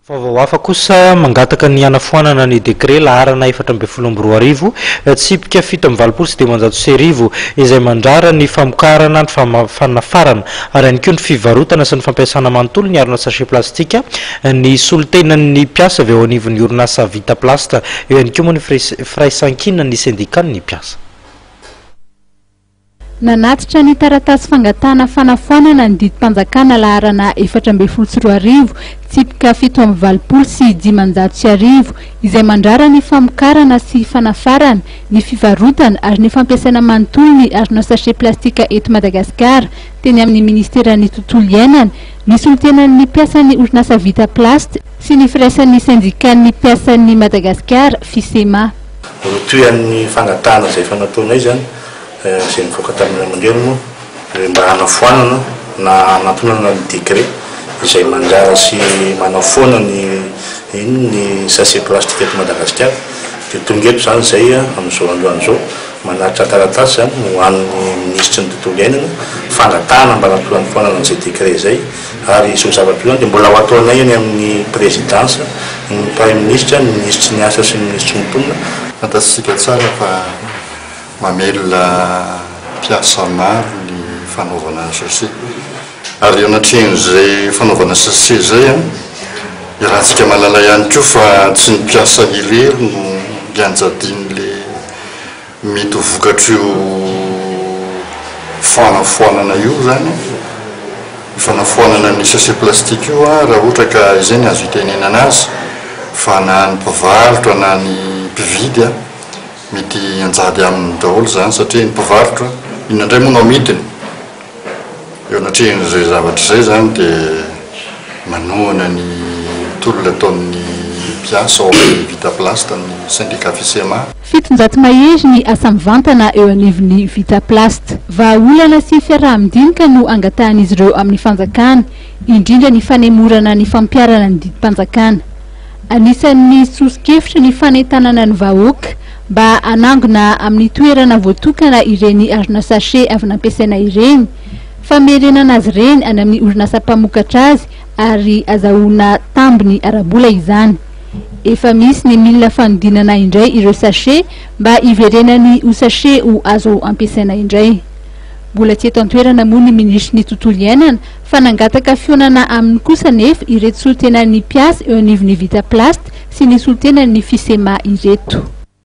Vaovao hafa kosa mangataka ny hanafoanana ny dekret laharana 424 tsipika 7 sy dimanjato sy arivo izay mandrara ny famokarana ny fanafarana ary ihany koa ny fivarotana sy ny fampiasana manontolo ny arona sachet plastika ny solotenan'ny mpiasa avy eo anivon'ny orinasa Vita Plast eo ihany koa moa ny firaisan-kina ny syndicat-ny mpiasa. Nanatitra ny taratasy fangatana fanafoanana ny didim-panjakana laharana 424 tsipika 7 sy dimanjato sy arivo izay mandrara ny famokarana sy fanafarana ny fivarotana ary ny fampiasana manontolo ny arona sachet plastika eto Madagasikara teny amin'ny ministeran'ny tontolo iainana ny solotenan'ny mpiasan'ny orinasa Vita Plast sy ny firaisan'ny syndicat-ny mpiasan'ny Madagasikara FISEMA. Toyan'ny fangatana izay fanataonay zany izay nivoaka tamin'ny aman'ireny mba hanafoanana na hanatonana ny dekret izay mandrara sy manafoana ny sachet plastique eto Madagasikara. Dia tonga eto zany izay amin'izao androany izao manaritra taratasy zany ho an'ny ministra ny tontolo iainana fangatana mba hanafoanana an'izay dekret izay ary izy zavatra io dia mbola ho ataonay any amin'ny présidence ny prime ministre, ny ministre ny asa sy ny ministre mponina. Fantatsika tsara fa mamelona mpiasa maro ny fanaovana sachet ary eo anatrin'izay fanaovana sachet zay irahantsika malala ihany koa fa tsy ny mpiasa irery no mianjadin'le mety ho vokatry io fanafoanana io zany fanafoanana ny sachet plastique io raha ohatra ka izay ny azo hitenenana azy fa na ny mpivarotra na ny mpividy mety anjady amin'ny daholo zany satria ny mpivarotra inandray moa no amidiny eo anatrin'izay zavatra izay zany dia manohana ny tolona ataon'ny mpiasa ao amin'ny Vita Plast ny syndicat FISEMA. 700 mahery ny asa mivantana eo anivon'ny Vita Plast. Vahaolana sy fiaraha-midinika no angatahan'izy ireo amin'ny fanjakana, indrindra ny fanemorana ny fampiarana ny didim-panjakana. Anisan'ny sosikefitra ny fanentanana ny vahoaka mba anangona amin'ny toerana voatokana ireny arona sachet avy nampiasaina ireny, famerenana azy ireny any amin'ny orinasa mpamokatra azy ary azahoana tambiny arabola izany. Efa misy ny milina fanodinana indray ireo sachet mba iverenany ho sachet ho azo ampiasaina indray. Mbola tsy eto an-toerana moa ny ministry ny tontolo iainana fa nangataka fionana aminy kosa nefa ireto solotenan'ny mpiasa eo anivon'ny Vita Plast sy ny solotenan'ny FISEMA ireto.